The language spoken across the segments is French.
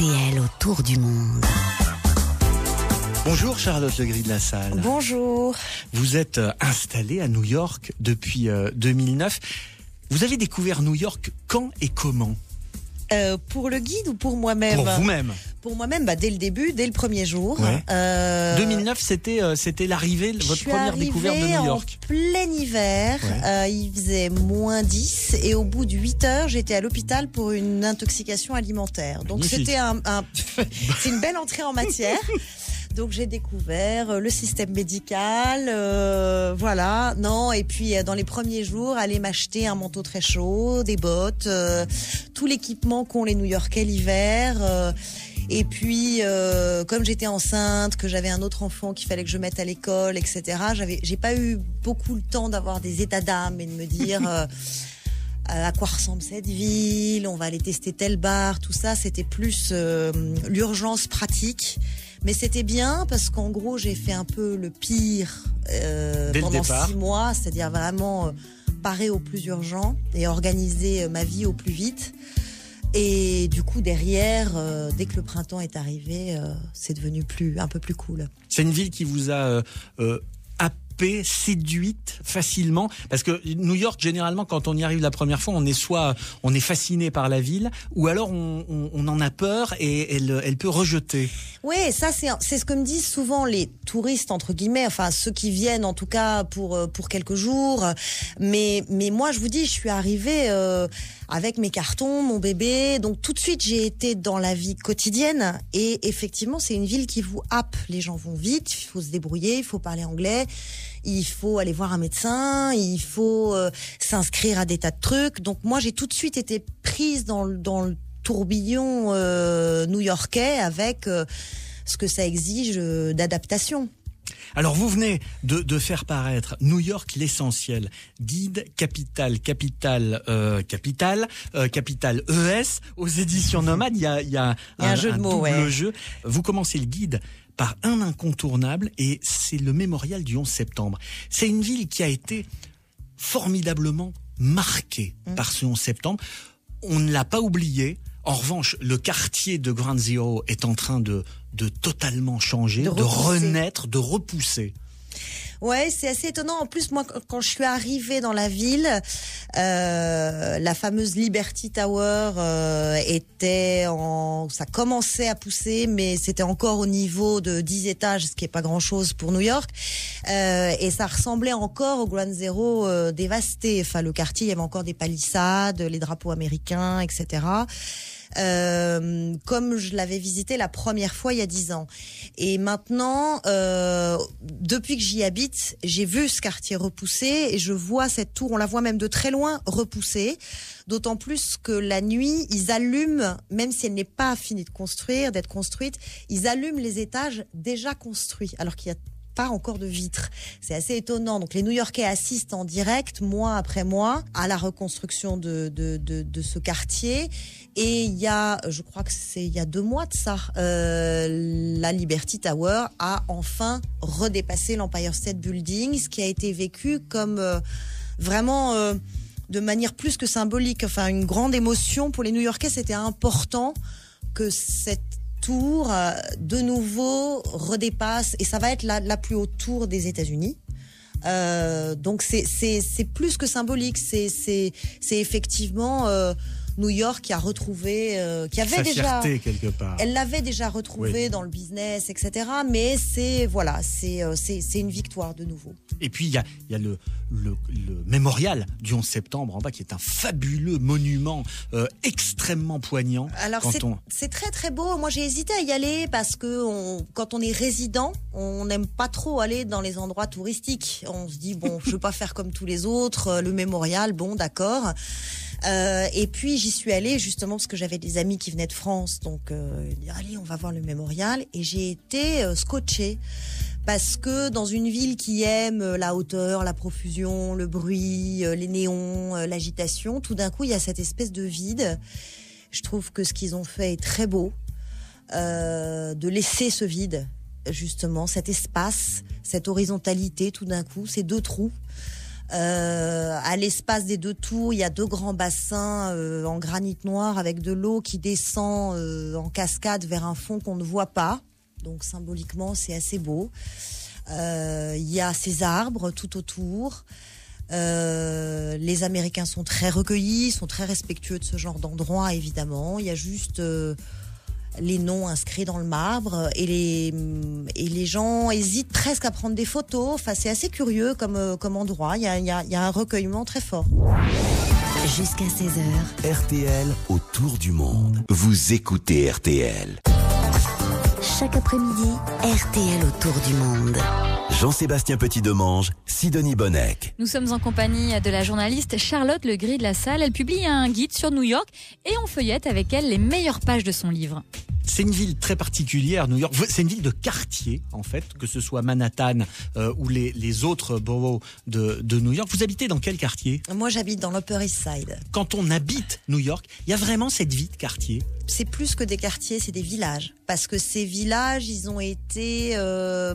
RTL autour du monde. Bonjour Charlotte Legris de la Salle. Bonjour. Vous êtes installée à New York depuis 2009. Vous avez découvert New York quand et comment ? Pour le guide ou pour moi-même ? Pour vous-même. Pour moi-même, dès le début, dès le premier jour. Ouais. 2009, c'était l'arrivée, votre première découverte de New York. En plein hiver, ouais. Il faisait moins 10 et au bout de 8 heures, j'étais à l'hôpital pour une intoxication alimentaire. Donc magnifique. C'était c'est une belle entrée en matière. Donc j'ai découvert le système médical, voilà. Non, et puis dans les premiers jours, aller m'acheter un manteau très chaud, des bottes, tout l'équipement qu'ont les New-Yorkais l'hiver. Et puis, comme j'étais enceinte, que j'avais un autre enfant qu'il fallait que je mette à l'école, etc. J'ai pas eu beaucoup le temps d'avoir des états d'âme et de me dire à quoi ressemble cette ville, on va aller tester tel bar, tout ça. C'était plus l'urgence pratique. Mais c'était bien parce qu'en gros, j'ai fait un peu le pire pendant 6 mois, c'est-à-dire vraiment parer au plus urgent et organiser ma vie au plus vite. Et du coup, derrière, dès que le printemps est arrivé, c'est devenu un peu plus cool. C'est une ville qui vous a happé, séduite facilement, parce que New York, généralement, quand on y arrive la première fois, on est fasciné par la ville, ou alors on en a peur et elle peut rejeter. Oui, ça c'est ce que me disent souvent les touristes entre guillemets, enfin ceux qui viennent en tout cas pour quelques jours. Mais moi je vous dis, je suis arrivée avec mes cartons, mon bébé, donc tout de suite j'ai été dans la vie quotidienne et effectivement c'est une ville qui vous happe. Les gens vont vite, il faut se débrouiller, il faut parler anglais, il faut aller voir un médecin, il faut s'inscrire à des tas de trucs. Donc moi j'ai tout de suite été prise dans le tourbillon new-yorkais avec ce que ça exige d'adaptation. Alors vous venez de faire paraître New York l'essentiel, guide capitale ES aux éditions Nomade. Il y a un jeu de mots, double jeu. Vous commencez le guide par un incontournable et c'est le mémorial du 11 septembre. C'est une ville qui a été formidablement marquée par ce 11 septembre. On ne l'a pas oublié. En revanche, le quartier de Ground Zero est en train de totalement changer, de renaître, de repousser. Ouais, c'est assez étonnant. En plus, moi, quand je suis arrivée dans la ville, la fameuse Liberty Tower ça commençait à pousser, mais c'était encore au niveau de 10 étages, ce qui est pas grand-chose pour New York. Et ça ressemblait encore au Ground Zero dévasté. Enfin, le quartier, il y avait encore des palissades, les drapeaux américains, etc. Comme je l'avais visité la première fois il y a 10 ans. Et maintenant, depuis que j'y habite, j'ai vu ce quartier repousser et je vois cette tour, on la voit même de très loin, repousser. D'autant plus que la nuit, ils allument, même si elle n'est pas finie d'être construite, ils allument les étages déjà construits, alors qu'il y a pas encore de vitres. C'est assez étonnant. Donc les New-Yorkais assistent en direct, mois après mois, à la reconstruction de ce quartier. Et il y a, je crois que c'est il y a 2 mois de ça, la Liberty Tower a enfin redépassé l'Empire State Building, ce qui a été vécu comme vraiment de manière plus que symbolique. Enfin, une grande émotion pour les New-Yorkais. C'était important que cette tour de nouveau redépasse et ça va être la plus haute tour des États-Unis. Donc c'est plus que symbolique, c'est effectivement New York qui a retrouvé, qui avait déjà, quelque part. Elle l'avait déjà retrouvé dans le business, etc. Mais c'est une victoire de nouveau. Et puis il y a le mémorial du 11 septembre en bas qui est un fabuleux monument extrêmement poignant. Alors c'est très très beau. Moi j'ai hésité à y aller parce que quand on est résident, on n'aime pas trop aller dans les endroits touristiques. On se dit bon, je veux pas faire comme tous les autres. Le mémorial, bon d'accord. Et puis j'y suis allée justement parce que j'avais des amis qui venaient de France, donc allez on va voir le mémorial et j'ai été scotchée parce que dans une ville qui aime la hauteur, la profusion, le bruit, les néons, l'agitation, tout d'un coup il y a cette espèce de vide. Je trouve que ce qu'ils ont fait est très beau, de laisser ce vide justement, cet espace, cette horizontalité tout d'un coup, ces 2 trous. À l'espace des 2 tours, il y a 2 grands bassins en granit noir avec de l'eau qui descend en cascade vers un fond qu'on ne voit pas. Donc symboliquement, c'est assez beau. Il y a ces arbres tout autour. Les Américains sont très recueillis, sont très respectueux de ce genre d'endroit, évidemment. Il y a juste les noms inscrits dans le marbre et les gens hésitent presque à prendre des photos. Enfin, c'est assez curieux comme endroit. Il y a un recueillement très fort. Jusqu'à 16h. RTL autour du monde. Vous écoutez RTL. Chaque après-midi, RTL autour du monde. Jean-Sébastien Petit-Demange, Sidonie Bonnec. Nous sommes en compagnie de la journaliste Charlotte Legris de la Salle. Elle publie un guide sur New York et on feuillette avec elle les meilleures pages de son livre. C'est une ville très particulière, New York. C'est une ville de quartier, en fait, que ce soit Manhattan ou les autres boroughs de New York. Vous habitez dans quel quartier ? Moi, j'habite dans l'Upper East Side. Quand on habite New York, il y a vraiment cette vie de quartier. C'est plus que des quartiers, c'est des villages. Parce que ces villages, ils ont été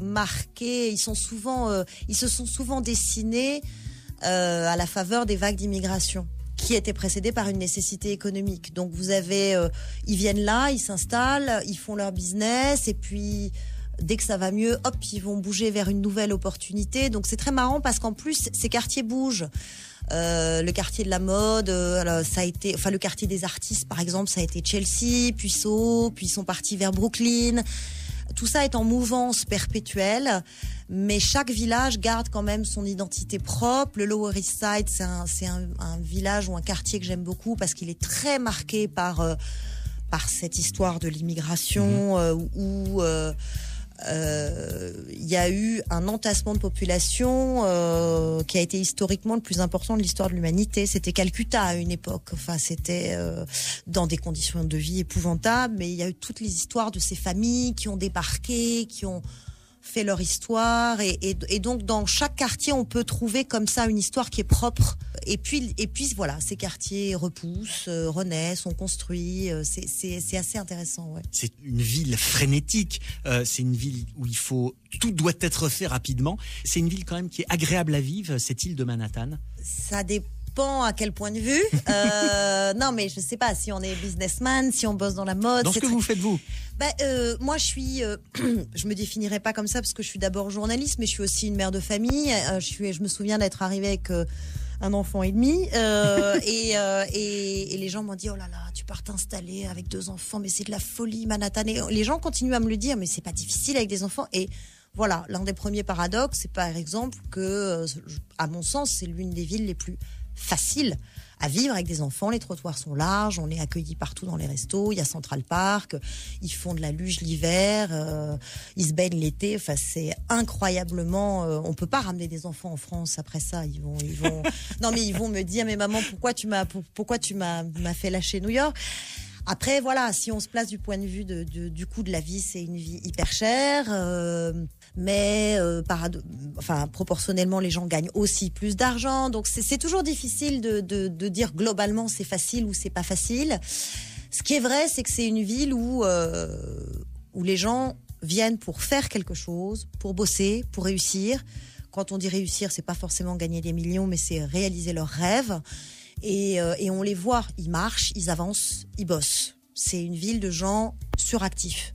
marqués, ils se sont souvent dessinés à la faveur des vagues d'immigration, qui étaient précédées par une nécessité économique. Donc vous avez, ils viennent là, ils s'installent, ils font leur business, et puis dès que ça va mieux, hop, ils vont bouger vers une nouvelle opportunité. Donc c'est très marrant parce qu'en plus, ces quartiers bougent. Le quartier de la mode, ça a été, enfin le quartier des artistes par exemple, ça a été Chelsea, puis Soho, puis ils sont partis vers Brooklyn. Tout ça est en mouvance perpétuelle, mais chaque village garde quand même son identité propre. Le Lower East Side, c'est un village ou un quartier que j'aime beaucoup parce qu'il est très marqué par cette histoire de l'immigration où il y a eu un entassement de population qui a été historiquement le plus important de l'histoire de l'humanité. C'était Calcutta à une époque. Enfin, c'était dans des conditions de vie épouvantables, mais il y a eu toutes les histoires de ces familles qui ont débarqué, qui ont fait leur histoire, et donc dans chaque quartier on peut trouver comme ça une histoire qui est propre, et puis voilà, ces quartiers repoussent, renaissent, sont construits, c'est assez intéressant, ouais. C'est une ville frénétique, c'est une ville où tout doit être fait rapidement, c'est une ville quand même qui est agréable à vivre, cette île de Manhattan. Ça dépend à quel point de vue. Non, mais je sais pas, si on est businessman, si on bosse dans la mode. Dans ce que vous faites, vous ? Moi, je suis, je me définirais pas comme ça parce que je suis d'abord journaliste, mais je suis aussi une mère de famille. Je me souviens d'être arrivée avec un enfant et demi, et les gens m'ont dit, oh là là, tu pars t'installer avec 2 enfants, mais c'est de la folie, Manhattan. Et les gens continuent à me le dire, mais c'est pas difficile avec des enfants. Et voilà, l'un des premiers paradoxes, c'est par exemple que, à mon sens, c'est l'une des villes les plus faciles à vivre avec des enfants. Les trottoirs sont larges, on est accueillis partout dans les restos, il y a Central Park, ils font de la luge l'hiver, ils se baignent l'été. Enfin, c'est incroyablement. On peut pas ramener des enfants en France après ça. Ils vont. Non, mais ils vont me dire, mais maman, pourquoi tu m'as fait lâcher New York? Après, voilà, si on se place du point de vue du coût de la vie, c'est une vie hyper chère, mais proportionnellement, les gens gagnent aussi plus d'argent. Donc, c'est toujours difficile de dire globalement c'est facile ou c'est pas facile. Ce qui est vrai, c'est que c'est une ville où les gens viennent pour faire quelque chose, pour bosser, pour réussir. Quand on dit réussir, c'est pas forcément gagner des millions, mais c'est réaliser leurs rêves. Et on les voit, ils marchent, ils avancent, ils bossent. C'est une ville de gens suractifs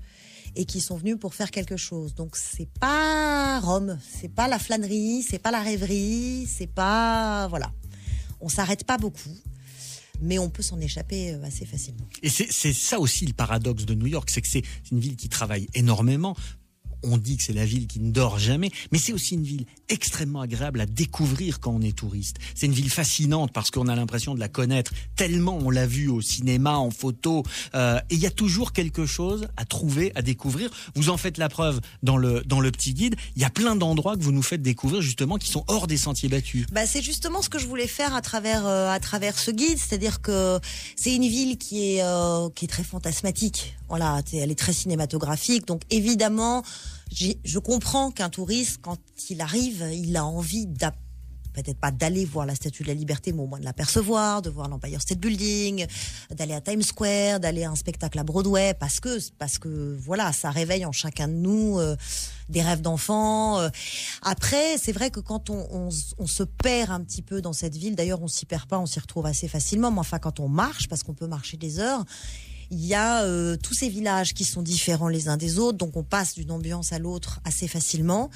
et qui sont venus pour faire quelque chose. Donc c'est pas Rome, c'est pas la flânerie, c'est pas la rêverie, c'est pas, voilà. On s'arrête pas beaucoup, mais on peut s'en échapper assez facilement. Et c'est ça aussi le paradoxe de New York, c'est que c'est une ville qui travaille énormément. On dit que c'est la ville qui ne dort jamais, mais c'est aussi une ville extrêmement agréable à découvrir quand on est touriste. C'est une ville fascinante parce qu'on a l'impression de la connaître tellement on l'a vue au cinéma, en photo, et il y a toujours quelque chose à trouver, à découvrir. Vous en faites la preuve dans le petit guide. Il y a plein d'endroits que vous nous faites découvrir justement qui sont hors des sentiers battus. C'est justement ce que je voulais faire à travers ce guide, c'est-à-dire que c'est une ville qui est très fantasmatique. Voilà, elle est très cinématographique, donc évidemment, je comprends qu'un touriste, quand il arrive, il a envie peut-être pas d'aller voir la Statue de la Liberté, mais au moins de l'apercevoir, de voir l'Empire State Building, d'aller à Times Square, d'aller à un spectacle à Broadway, parce que voilà, ça réveille en chacun de nous des rêves d'enfants. Après, c'est vrai que quand on se perd un petit peu dans cette ville, d'ailleurs on s'y perd pas, on s'y retrouve assez facilement, mais enfin quand on marche, parce qu'on peut marcher des heures, il y a tous ces villages qui sont différents les uns des autres, donc on passe d'une ambiance à l'autre assez facilement.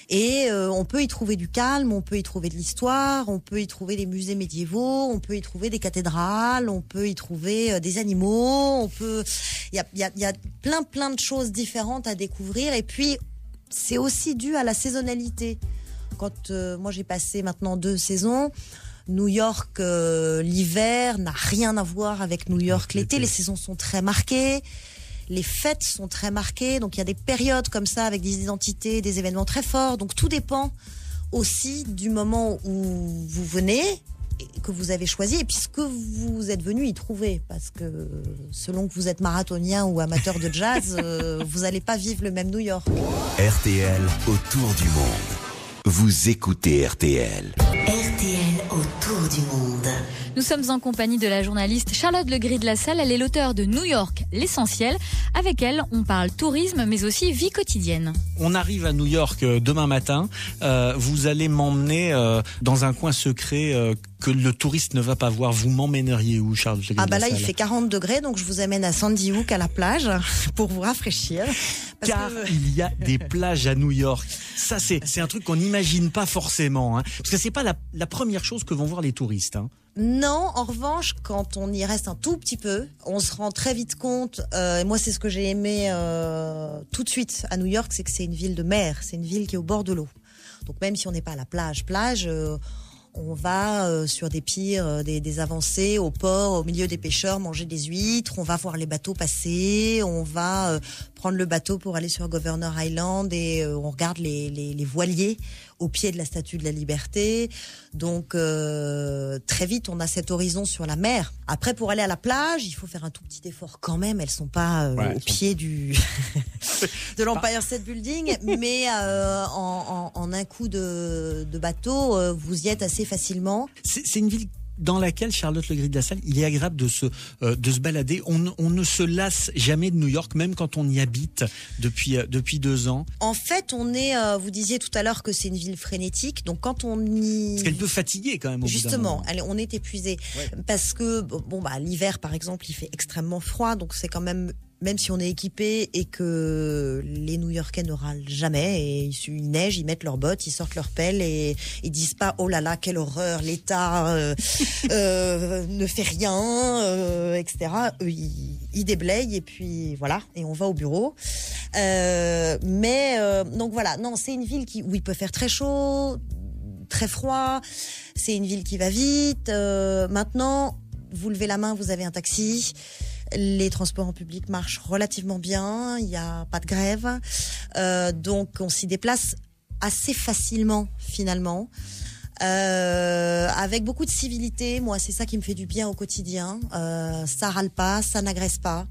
Et on peut y trouver du calme, on peut y trouver de l'histoire, on peut y trouver des musées médiévaux, on peut y trouver des cathédrales, on peut y trouver des animaux, il y a plein de choses différentes à découvrir. Et puis c'est aussi dû à la saisonnalité. Quand moi j'ai passé maintenant 2 saisons, New York l'hiver n'a rien à voir avec New York l'été. Les saisons sont très marquées. Les fêtes sont très marquées, donc il y a des périodes comme ça avec des identités, des événements très forts. Donc tout dépend aussi du moment où vous venez, que vous avez choisi, et puis ce que vous êtes venu y trouver. Parce que selon que vous êtes marathonien ou amateur de jazz, vous n'allez pas vivre le même New York. RTL autour du monde. Vous écoutez RTL. RTL autour du monde. Nous sommes en compagnie de la journaliste Charlotte Legris de la Salle. Elle est l'auteure de New York, l'essentiel. Avec elle, on parle tourisme, mais aussi vie quotidienne. On arrive à New York demain matin. Vous allez m'emmener dans un coin secret que le touriste ne va pas voir. Vous m'emmèneriez où, Charlotte Legris de la Salle ? Là, il fait 40 degrés, donc je vous amène à Sandy Hook, à la plage, pour vous rafraîchir. Car il y a des plages à New York. Ça, c'est un truc qu'on n'imagine pas forcément. Hein. Parce que c'est pas la première chose que vont voir les touristes. Hein. Non, en revanche, quand on y reste un tout petit peu, on se rend très vite compte, et moi c'est ce que j'ai aimé tout de suite à New York, c'est que c'est une ville de mer, c'est une ville qui est au bord de l'eau. Donc même si on n'est pas à la plage, on va sur des piers, des avancées au port, au milieu des pêcheurs, manger des huîtres, on va voir les bateaux passer, on va prendre le bateau pour aller sur Governor Island et on regarde les voiliers au pied de la Statue de la Liberté. Donc très vite, on a cet horizon sur la mer. Après, pour aller à la plage, il faut faire un tout petit effort quand même. Elles sont pas au pied de l'Empire State Building, mais en un coup de bateau, vous y êtes assez facilement. C'est une ville dans laquelle, Charlotte Legris de la Salle, il est agréable de se balader. On ne se lasse jamais de New York, même quand on y habite depuis 2 ans. En fait, vous disiez tout à l'heure que c'est une ville frénétique, donc quand on y... Parce qu'elle peut fatiguer quand même au bout d'un moment. Justement, on est épuisé. Ouais. Parce que, l'hiver, par exemple, il fait extrêmement froid, donc c'est quand même si on est équipé et que les New-Yorkais ne râlent jamais, et il neige, ils mettent leurs bottes, ils sortent leurs pelles et ils disent pas oh là là quelle horreur, l'État ne fait rien, etc. Eux, ils déblayent et puis voilà, et on va au bureau. Donc voilà, non, c'est une ville où il peut faire très chaud, très froid. C'est une ville qui va vite. Maintenant, vous levez la main, vous avez un taxi. Les transports en public marchent relativement bien, il n'y a pas de grève, donc on s'y déplace assez facilement finalement, avec beaucoup de civilité. Moi, c'est ça qui me fait du bien au quotidien. Ça râle pas, ça n'agresse pas.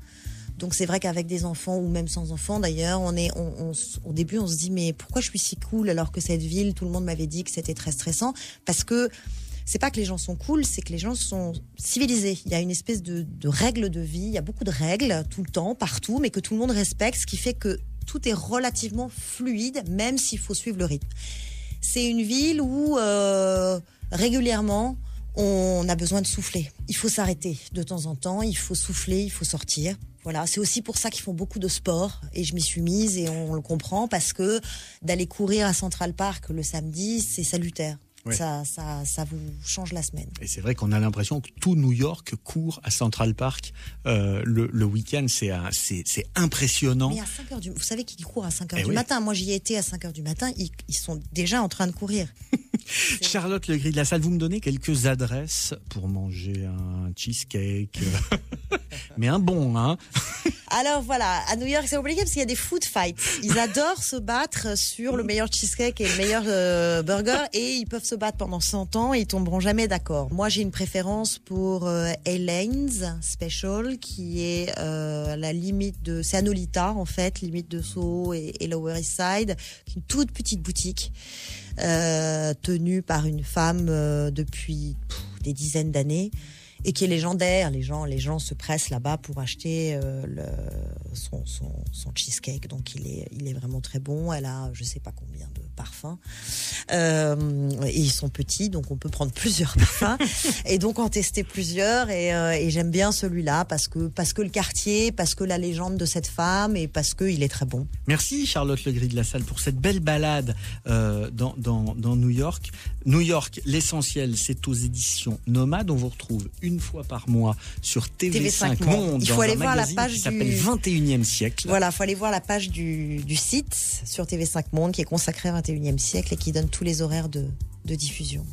Donc c'est vrai qu'avec des enfants ou même sans enfants d'ailleurs, au début on se dit mais pourquoi je suis si cool alors que cette ville, tout le monde m'avait dit que c'était très stressant, parce que c'est pas que les gens sont cool, c'est que les gens sont civilisés. Il y a une espèce de règles de vie, il y a beaucoup de règles tout le temps, partout, mais que tout le monde respecte, ce qui fait que tout est relativement fluide, même s'il faut suivre le rythme. C'est une ville où régulièrement on a besoin de souffler. Il faut s'arrêter de temps en temps, il faut souffler, il faut sortir. Voilà, c'est aussi pour ça qu'ils font beaucoup de sport, et je m'y suis mise et on le comprend, parce que d'aller courir à Central Park le samedi, c'est salutaire. Oui. Ça vous change la semaine. Et c'est vrai qu'on a l'impression que tout New York court à Central Park le week-end. C'est impressionnant. Mais à 5h vous savez qu'ils courent à 5h du matin. Moi, j'y étais à 5h du matin. Ils sont déjà en train de courir. Charlotte Legris de la Salle, vous me donnez quelques adresses pour manger un cheesecake. Mais un bon, hein. Alors voilà, à New York, c'est obligé parce qu'il y a des food fights. Ils adorent se battre sur le meilleur cheesecake et le meilleur burger, et ils peuvent se battre pendant 100 ans et ils tomberont jamais d'accord. Moi, j'ai une préférence pour Elaine's Special, qui est la limite de... C'est à Nolita, en fait, limite de Soho et Lower East Side, qui est une toute petite boutique. Tenue tenue par une femme depuis des dizaines d'années et qui est légendaire. Les gens se pressent là-bas pour acheter son cheesecake. Donc il est vraiment très bon. Elle a je sais pas combien de parfums. Et ils sont petits, donc on peut prendre plusieurs parfums. Et donc en tester plusieurs. Et j'aime bien celui-là parce que le quartier, parce que la légende de cette femme et parce qu'il est très bon. Merci Charlotte Legris de la Salle pour cette belle balade dans New York. New York, l'essentiel, c'est aux éditions Nomade. On vous retrouve une fois par mois sur TV5 Monde. Il faut aller voir la page qui s'appelle 21e siècle. Voilà, il faut aller voir la page du site sur TV5 Monde qui est consacrée au 21e siècle et qui donne tous les horaires de diffusion.